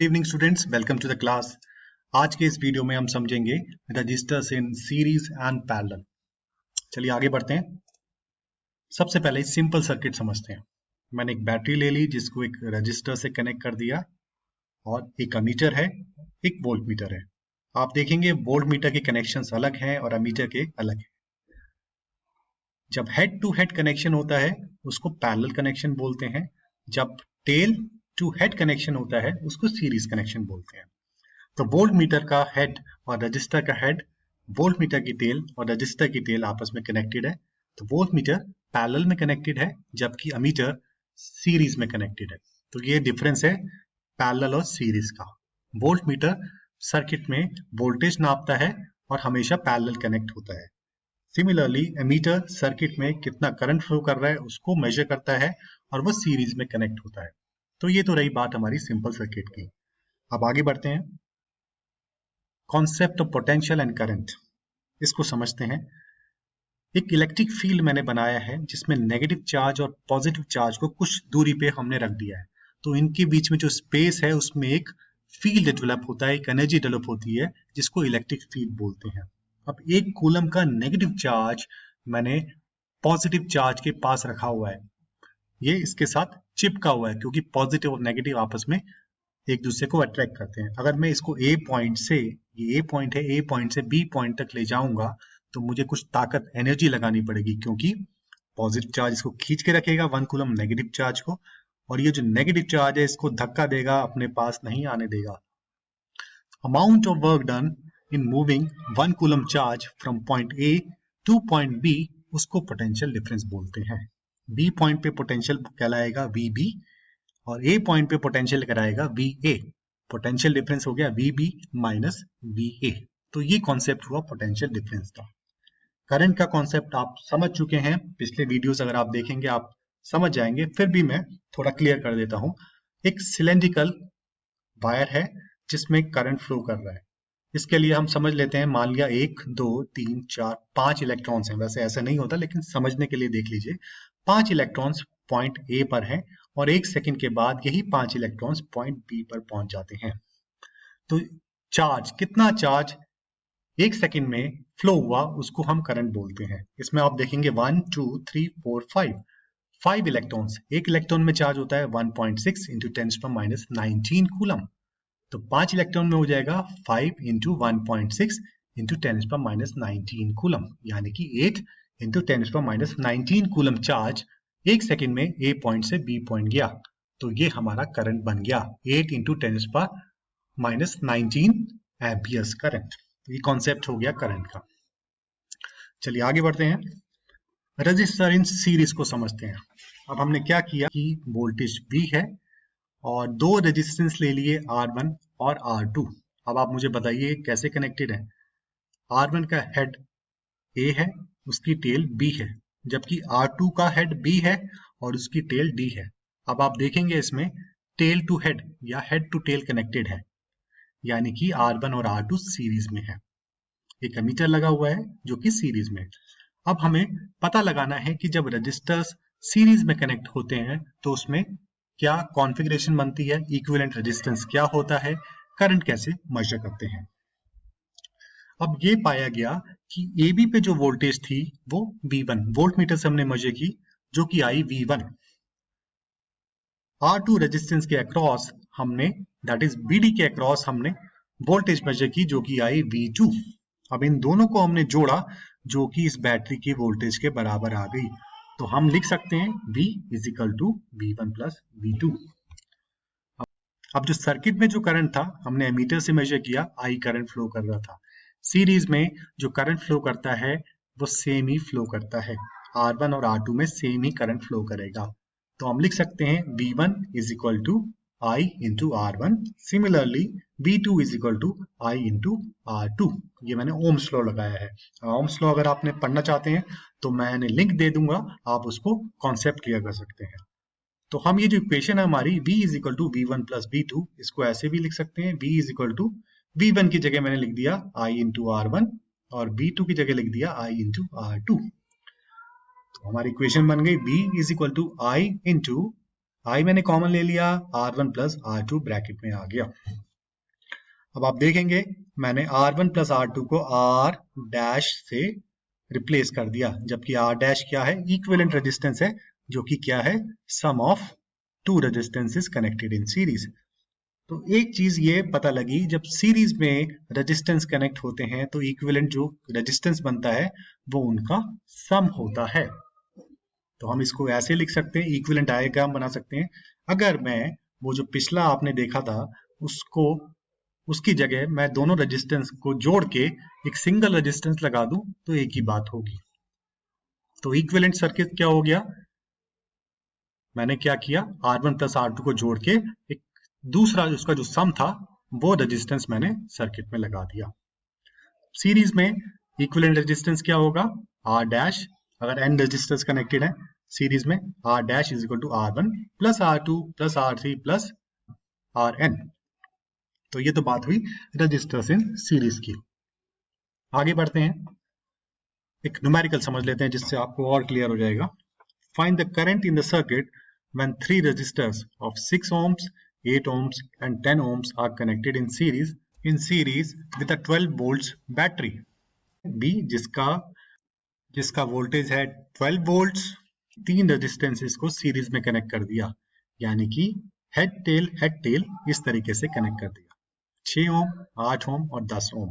Evening students, welcome to the class. आज के इस वीडियो में हम समझेंगे resistors in series and parallel. चलिए आगे बढ़ते हैं। सबसे पहले सिंपल सर्किट समझते हैं। मैंने एक बैटरी ले ली जिसको एक रजिस्टर से कनेक्ट कर दिया और एक अमीटर है, एक वोल्ट मीटर है। आप देखेंगे वोल्ट मीटर के कनेक्शंस अलग हैं और अमीटर के अलग हैं। जब हेड टू हेड कनेक्शन होता है उसको पैरेलल कनेक्शन बोलते हैं। जब टेल टू हेड कनेक्शन होता है उसको सीरीज कनेक्शन बोलते हैं। तो वोल्ट मीटर का हेड और रजिस्टर का हेड, वोल्ट मीटर की टेल और रजिस्टर की टेल आपस में कनेक्टेड है। तो वोल्ट मीटर पैरेलल में कनेक्टेड है जबकि अमीटर सीरीज में कनेक्टेड है। तो ये डिफरेंस है पैरेलल और सीरीज का। वोल्ट मीटर सर्किट में वोल्टेज नापता है और हमेशा पैरेलल कनेक्ट होता है। सिमिलरली एमीटर सर्किट में कितना करंट फ्लो कर रहा है उसको मेजर करता है और वो सीरीज में कनेक्ट होता है। तो ये तो रही बात हमारी सिंपल सर्किट की। अब आगे बढ़ते हैं। Concept of potential and current, इसको समझते हैं। एक इलेक्ट्रिक फील्ड मैंने बनाया है जिसमें नेगेटिव चार्ज और पॉजिटिव चार्ज को कुछ दूरी पे हमने रख दिया है। तो इनके बीच में जो स्पेस है उसमें एक फील्ड डेवलप होता है, एक एनर्जी डेवलप होती है जिसको इलेक्ट्रिक फील्ड बोलते हैं। अब एक कूलम का नेगेटिव चार्ज मैंने पॉजिटिव चार्ज के पास रखा हुआ है, ये इसके साथ चिपका हुआ है क्योंकि पॉजिटिव और नेगेटिव आपस में एक दूसरे को अट्रैक्ट करते हैं। अगर मैं इसको ए पॉइंट से, ये ए पॉइंट है, ए पॉइंट से बी पॉइंट तक ले जाऊंगा तो मुझे कुछ ताकत, एनर्जी लगानी पड़ेगी क्योंकि पॉजिटिव चार्ज इसको खींच के रखेगा 1 कूलम नेगेटिव चार्ज को, और ये जो नेगेटिव चार्ज है इसको धक्का देगा, अपने पास नहीं आने देगा। Amount of work done in moving 1 coulomb charge from point A to point B, उसको पोटेंशियल डिफरेंस बोलते हैं। बी पॉइंट पे पोटेंशियल कहलाएगा वीबी और ए पॉइंट पे पोटेंशियल कराएगा वी ए। पोटेंशियल डिफरेंस हो गया वीबी माइनस वी ए। तो ये कॉन्सेप्ट हुआ पोटेंशियल डिफरेंस का। करंट का कॉन्सेप्ट आप समझ चुके हैं, पिछले वीडियोस अगर आप देखेंगे आप समझ जाएंगे, फिर भी मैं थोड़ा क्लियर कर देता हूं। एक सिलेंड्रिकल वायर है जिसमें करंट फ्लो कर रहा है। इसके लिए हम समझ लेते हैं, मान लिया 1 2 3 4 5 इलेक्ट्रॉन्स हैं। वैसे ऐसा नहीं होता लेकिन समझने के लिए देख लीजिए। 5 इलेक्ट्रॉन्स पॉइंट ए पर हैं और 1 सेकंड के बाद यही 5 इलेक्ट्रॉन्स पॉइंट बी पर पहुंच जाते हैं। तो चार्ज, कितना चार्ज 1 सेकंड में फ्लो हुआ उसको हम करंट बोलते हैं। इसमें आप देखेंगे 1 2 3 4 5 इलेक्ट्रॉन्स। एक इलेक्ट्रॉन में चार्ज होता है 1.6 इंटू 10⁻⁹ कूलम। तो 5 इलेक्ट्रॉन में हो जाएगा 5 इंटू 1.6 इंटू 10⁻⁹ कूलम, यानी कि 8 इंटू 10⁻⁹ कूलम चार्ज 1 सेकंड में ए पॉइंट से बी पॉइंट गया। तो ये हमारा करंट बन गया 8 इंटू 10⁻⁹ एम्पियर्स करंट। ये कॉन्सेप्ट हो गया करंट का। चलिए आगे बढ़ते हैं। रजिस्टर इन सीरीज को समझते हैं। अब हमने क्या किया कि वोल्टेज V है और दो रेजिस्टेंस ले लिए R1 और R2। अब आप मुझे बताइए कैसे कनेक्टेड है। R1 का हेड A है, उसकी टेल B है, जबकि R2 का हेड B है और उसकी टेल D है। अब आप देखेंगे इसमें टेल टू हेड या हेड टू टेल कनेक्टेड है, यानी कि R1 और R2 सीरीज में है। एक एमीटर लगा हुआ है जो कि सीरीज में। अब हमें पता लगाना है कि जब रजिस्टर्स सीरीज में कनेक्ट होते हैं तो उसमें क्या कॉन्फ़िगरेशन बनती है, इक्विवेलेंट रेजिस्टेंस क्या होता है, करंट कैसे मेजर करते हैं। अब ये पाया गया कि AB पे जो वोल्टेज थी वो V1 वोल्ट मीटर से हमने मेजर की, जो कि आई V1। R2 रेजिस्टेंस के अक्रॉस हमने, दैट इज BD के अक्रॉस हमने वोल्टेज मेजर की जो कि आई V2। अब इन दोनों को हमने जोड़ा जो कि इस बैटरी की वोल्टेज के बराबर आ गई। तो हम लिख सकते हैं V is equal to V1 plus V2। अब जो सर्किट में जो करंट था हमने एमीटर से मेजर किया, I करंट फ्लो कर रहा था। सीरीज में जो करंट फ्लो करता है वो सेम ही फ्लो करता है, R1 और R2 में सेम ही करंट फ्लो करेगा। तो हम लिख सकते हैं V1 is equal to I into R1, similarly V2 is equal to I into R2। ये मैंने ओम्स लॉ लगाया है। ओम्स लॉ अगर आपने पढ़ना चाहते हैं तो मैंने लिंक दे दूंगा, आप उसको कॉन्सेप्ट क्लियर कर सकते हैं। तो हम ये जो इक्वेशन है हमारी V is equal to V1 plus V2, इसको ऐसे भी लिख सकते हैं। V is equal to V1 की जगह मैंने लिख दिया I इंटू R1 और V2 की जगह लिख दिया I इंटू R2। तो हमारी इक्वेशन बन गई V is equal to I into I मैंने कॉमन ले लिया, R1 प्लस R2 ब्रैकेट में आ गया। अब आप देखेंगे मैंने R1 प्लस R2 को R डैश से रिप्लेस कर दिया, जबकि R डैश क्या है, इक्विवेलेंट रेजिस्टेंस है, जो कि क्या है, sum of two resistances connected in series. तो एक चीज ये पता लगी, जब सीरीज में रेजिस्टेंस कनेक्ट होते हैं तो इक्विवेलेंट जो रेजिस्टेंस बनता है वो उनका सम होता है। तो हम इसको ऐसे लिख सकते हैं, इक्विवेलेंट डायग्राम बना सकते हैं। अगर मैं वो जो पिछला आपने देखा था उसको, उसकी जगह मैं दोनों रेजिस्टेंस को जोड़ के एक सिंगल रेजिस्टेंस लगा दूं तो एक ही बात होगी। तो इक्विवेलेंट सर्किट क्या हो गया, मैंने क्या किया, R1 प्लस R2 को जोड़ के एक दूसरा उसका जो सम था वो रेजिस्टेंस मैंने सर्किट में लगा दिया। सीरीज में इक्विवेलेंट रेजिस्टेंस क्या होगा, R डैश, अगर n रेजिस्टेंस कनेक्टेड है सीरीज में, R dash is equal to R1 plus R2 plus R3 plus Rn। तो ये तो बात हुई रेजिस्टर्स इन सीरीज की। आगे बढ़ते हैं, एक न्यूमेरिकल समझ लेते हैं जिससे आपको और क्लियर हो जाएगा। Find the current in the circuit when three resistors of 6 ohms, 8 ohms and 10 ohms are connected in series with a 12 volts battery। B जिसका वोल्टेज है 12 वोल्ट्स, तीन रेजिस्टेंसेस को सीरीज में कनेक्ट कर दिया, यानी कि हेड टेल इस तरीके से कनेक्ट कर दिया, 6 ओम, 8 ओम और 10 ओम।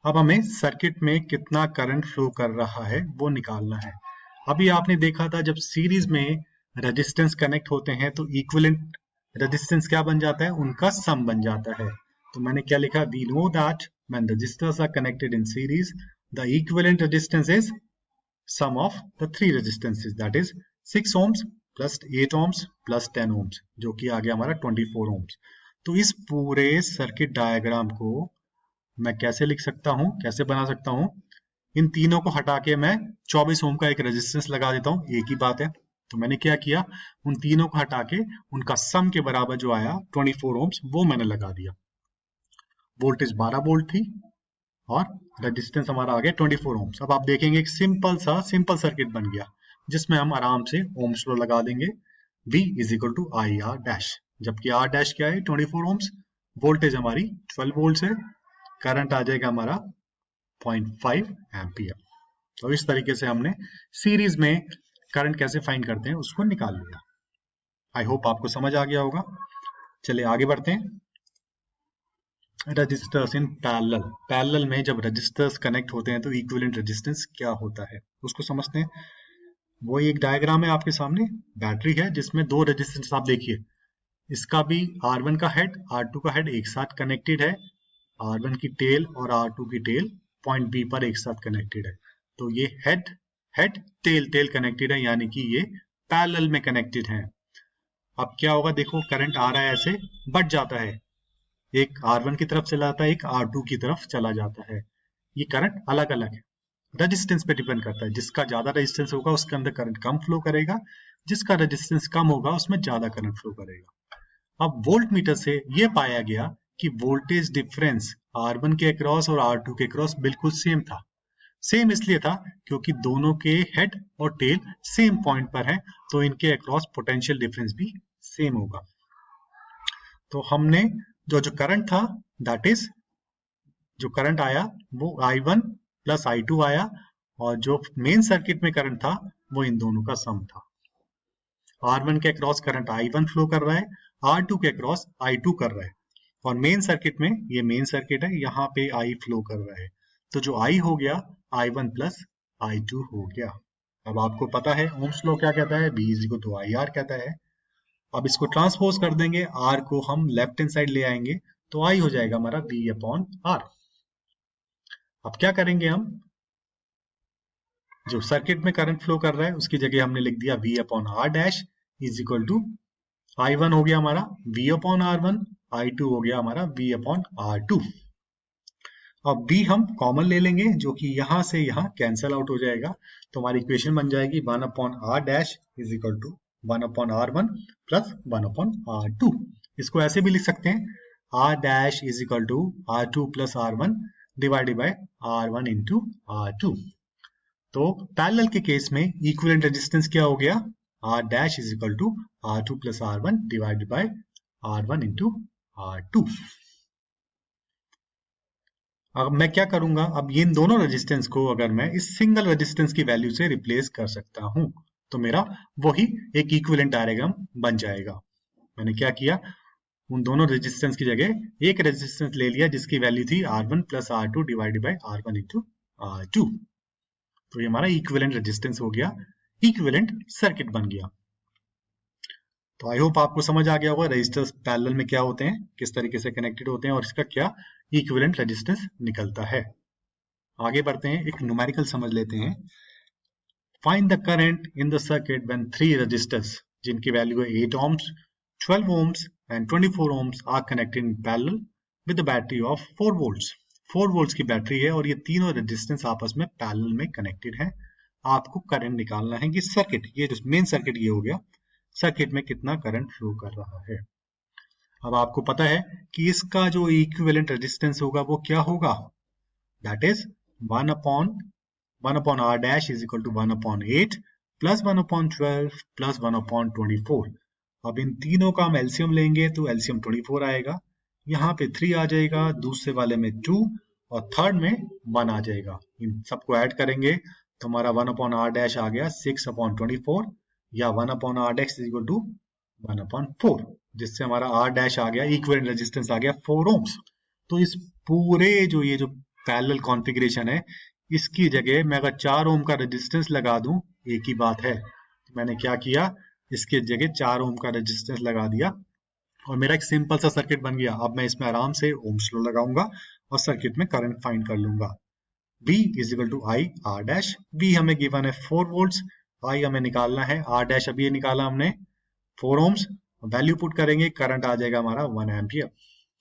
अब हमें सर्किट में कितना करंट फ्लो कर रहा है वो निकालना है। अभी आपने देखा था जब सीरीज में रेजिस्टेंस कनेक्ट होते हैं तो इक्विवेलेंट रेजिस्टेंस क्या बन जाता है, उनका सम बन जाता है। तो मैंने क्या लिखा, we know that when resistors are connected in series the equivalent resistance is sum of the three resistances, that is 6 ohms plus 8 ohms plus 10 ohms, जो कि आ गया हमारा 24 ohms। तो इस पूरे सर्किट डायग्राम को मैं कैसे लिख सकता हूं, कैसे बना सकता हूं, इन तीनों को हटा के मैं 24 ओम का एक रेजिस्टेंस लगा देता हूं, एक ही बात है। तो मैंने क्या किया, उन तीनों को हटा के उनका सम के बराबर जो आया 24 ओम्स वो मैंने लगा दिया। वोल्टेज 12 वोल्ट थी और रेजिस्टेंस हमारा आ गया 24 ओम्स। अब आप देखेंगे एक सिंपल सर्किट बन गया जिसमें हम आराम से ओम्स लॉ लगा देंगे, V is equal to I R dash, जबकि R डैश क्या है, 24 ओम्स, वोल्टेज हमारी 12 वोल्ट है, करंट आ जाएगा हमारा 0.5 एम्पियर। तो इस तरीके से हमने सीरीज में करंट कैसे फाइंड करते हैं उसको निकाल लिया। आई होप आपको समझ आ गया होगा। चलिए आगे बढ़ते हैं। रजिस्टर्स इन पैरेलल में जब रजिस्टर्स कनेक्ट होते हैं तो इक्विवेलेंट रेजिस्टेंस क्या होता है उसको समझते हैं। वो एक डायग्राम है आपके सामने, बैटरी है जिसमें दो रेजिस्टेंस, आप देखिए इसका भी R1 का हेड R2 का हेड एक साथ कनेक्टेड है, R1 की टेल और R2 की टेल पॉइंट बी पर एक साथ कनेक्टेड है। तो ये हेड टेल कनेक्टेड है, यानी कि ये पैरेलल में कनेक्टेड है। अब क्या होगा, देखो करंट आ रहा है, ऐसे बढ़ जाता है, एक R1 की तरफ चला जाता है, एक R2 की तरफ चला जाता है। ये करंट अलग अलग है, रेजिस्टेंस पे डिपेंड करता है। जिसका ज्यादा रेजिस्टेंस होगा उसके अंदर करंट कम फ्लो करेगा, जिसका रेजिस्टेंस कम होगा उसमें ज्यादा करंट फ्लो करेगा। अब वोल्ट मीटर से ये पाया गया कि वोल्टेज डिफरेंस R1 के अक्रॉस और R2 के अक्रॉस बिल्कुल सेम था। सेम इसलिए था क्योंकि दोनों के हेड और टेल सेम पॉइंट पर है, तो इनके अक्रॉस पोटेंशियल डिफरेंस भी सेम होगा। तो हमने जो करंट था, दैट इज जो करंट आया वो I1 प्लस I2 आया, और जो मेन सर्किट में करंट था वो इन दोनों का सम था। R1 के अक्रॉस करंट I1 फ्लो कर रहा है, R2 के अक्रॉस I2 कर रहा है, और मेन सर्किट में, ये मेन सर्किट है, यहाँ पे I फ्लो कर रहा है। तो जो I हो गया I1 प्लस I2 हो गया। अब आपको पता है ओम्स लॉ क्या कहता है, V is equal to IR कहता है। अब इसको ट्रांसपोज कर देंगे, R को हम लेफ्ट हैंड साइड ले आएंगे तो I हो जाएगा हमारा V अपॉन R। अब क्या करेंगे, हम जो सर्किट में करंट फ्लो कर रहा है उसकी जगह हमने लिख दिया V upon R dash is equal to I1 हो गया हमारा V अपॉन R1, I2 हो गया हमारा V अपॉन R2। अब B हम कॉमन ले लेंगे जो कि यहां से यहां कैंसल आउट हो जाएगा, तो हमारी इक्वेशन बन जाएगी 1 upon R dash is equal to 1 upon R1 plus 1 upon R2। इसको ऐसे भी लिख सकते हैं, R dash is equal to R2 plus R1 divided by R1 into R2। तो पैरेलल के केस में इक्विवेलेंट रेजिस्टेंस क्या हो गया, R dash is equal to R2 plus R1 divided by R1 into R2. अब मैं क्या करूंगा, अब इन दोनों रेजिस्टेंस को अगर मैं इस सिंगल रेजिस्टेंस की वैल्यू से रिप्लेस कर सकता हूं तो मेरा वही एक इक्विवेलेंट डायग्राम बन जाएगा। मैंने क्या किया, उन दोनों रेजिस्टेंस की जगह एक रेजिस्टेंस ले लिया जिसकी वैल्यू थी R1 plus R2 divided by R1 into R2। तो ये हमारा इक्विवेलेंट रेजिस्टेंस हो गया, इक्विवेलेंट सर्किट बन गया। तो आई होप आपको समझ आ गया होगा रेजिस्टर्स पैरेलल में क्या होते हैं, किस तरीके से कनेक्टेड होते हैं और इसका क्या इक्विवेलेंट रेजिस्टेंस निकलता है। आगे बढ़ते हैं, एक न्यूमेरिकल समझ लेते हैं। Find the current in the circuit when 3 resistors जिनकी वैल्यू है 8 ohms, 12 ohms and 24 ohms are connected in parallel with a battery of 4 volts। 4 volts की बैटरी है और ये तीनों रेजिस्टेंस आपस में पैरेलल में कनेक्टेड है। आपको करंट निकालना है कि सर्किट, ये जो मेन सर्किट ये हो गया, सर्किट में कितना करंट फ्लो कर रहा है। अब आपको पता है कि इसका जो इक्विवेलेंट रेजिस्टेंस होगा वो क्या होगा, that is 1 upon R dash is equal to 1 upon 8 plus 1 upon 12 plus 1 upon 24। अब इन तीनों का हम एलसीएम लेंगे तो एलसीएम 24 आएगा, यहाँ पे 3 आ जाएगा, दूसरे वाले में 2 और थर्ड में 1 आ जाएगा। इन सबको ऐड करेंगे तो हमारा 1 upon R dash आ गया 6 upon 24 या 1 upon R dash is equal to 1 upon 4, जिससे हमारा R dash आ गया, इक्विवेलेंट रेजिस्टेंस आ गया 4 ohms। तो इस पूरे जो ये जो पैरेलल कॉन्फ़िगरेशन है, इसकी जगह मैं अगर 4 ओम का रेजिस्टेंस लगा दूं, एक ही बात है। तो मैंने क्या किया, इसके जगह 4 ओम का रेजिस्टेंस लगा दिया और मेरा एक सिंपल सा सर्किट बन गया। अब मैं इसमें आराम से ओम्स लॉ लगाऊंगा और सर्किट में करंट फाइंड कर लूंगा। V is equal to I R dash। V हमें गिवन है 4 वोल्ट्स, I हमें निकालना है, R dash अभी ये निकाला हमने 4 ohms, वैल्यू पुट करेंगे, करंट आ जाएगा हमारा 1 एम्पियर।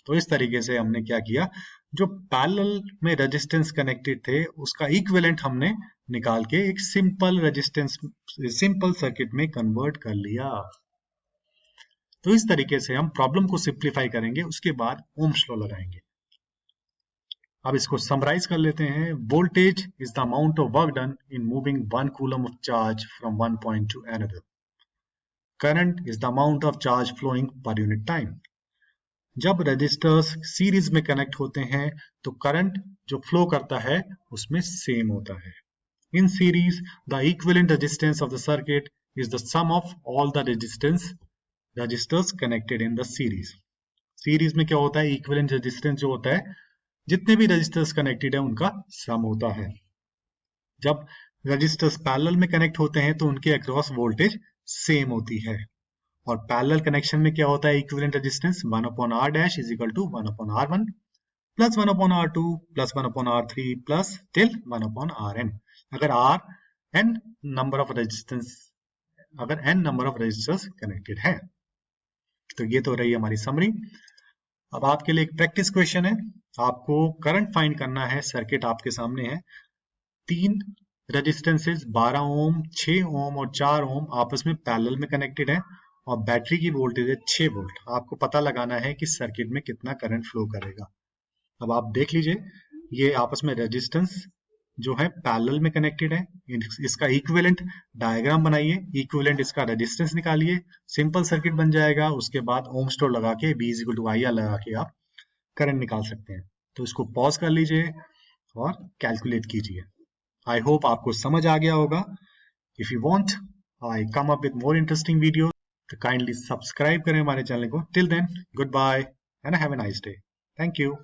तो इस तरीके से हमने क्या किया, जो पैरेलल में रेजिस्टेंस कनेक्टेड थे उसका इक्विवेलेंट हमने निकाल के एक सिंपल रेजिस्टेंस, सिंपल सर्किट में कन्वर्ट कर लिया। तो इस तरीके से हम प्रॉब्लम को सिंप्लीफाई करेंगे, उसके बाद ओम्स लॉ लगाएंगे। अब इसको समराइज कर लेते हैं। Voltage is the amount of work done in moving 1 coulomb of charge from one point to another. Current is the amount of charge flowing per unit time. जब रजिस्टर्स सीरीज में connect होते हैं तो current जो flow करता है उसमें same होता है। In series the equivalent resistance of the circuit is the sum of all the resistors connected in the series. Series में क्या होता है, इक्विवेलेंट रेजिस्टेंस जो होता है, जितने भी रजिस्टर्स कनेक्टेड है उनका सम होता है। जब रजिस्टर्स पैरेलल में कनेक्ट होते हैं तो उनके अक्रॉस वोल्टेज सेम होती है। और पैरेलल कनेक्शन में क्या होता है, equivalent resistance 1 upon R dash is equal to 1 upon R1 plus 1 upon R2 plus 1 upon R3 plus till 1 upon Rn। अगर n number of resistors connected है। तो ये तो रही हमारी समरी। अब आपके लिए एक प्रैक्टिस क्वेश्चन है, आपको करंट फाइंड करना है। सर्किट आपके सामने है, 3 रेजिस्टेंसेस 12 ओम, 6 ओम और 4 ओम आपस में पैरेलल में कनेक्टेड है और बैटरी की वोल्टेज है 6 वोल्ट। आपको पता लगाना है कि सर्किट में कितना करंट फ्लो करेगा। अब आप देख लीजिए, ये आपस में रेजिस्टेंस जो है पैरेलल में कनेक्टेड है, इसका इक्विवेलेंट डायग्राम बनाइए, इक्विवेलेंट इसका रेजिस्टेंस निकालिए, सिंपल सर्किट बन जाएगा। उसके बाद ओम्स लॉ लगा के V = IR लगा के आप करंट निकाल सकते हैं। तो इसको पॉज कर लीजिए और कैलकुलेट कीजिए। आई होप आपको समझ आ गया होगा। If you want I come up with more interesting video तो काइंडली सब्सक्राइब करें हमारे चैनल को। Till then goodbye and have a nice day. Thank you.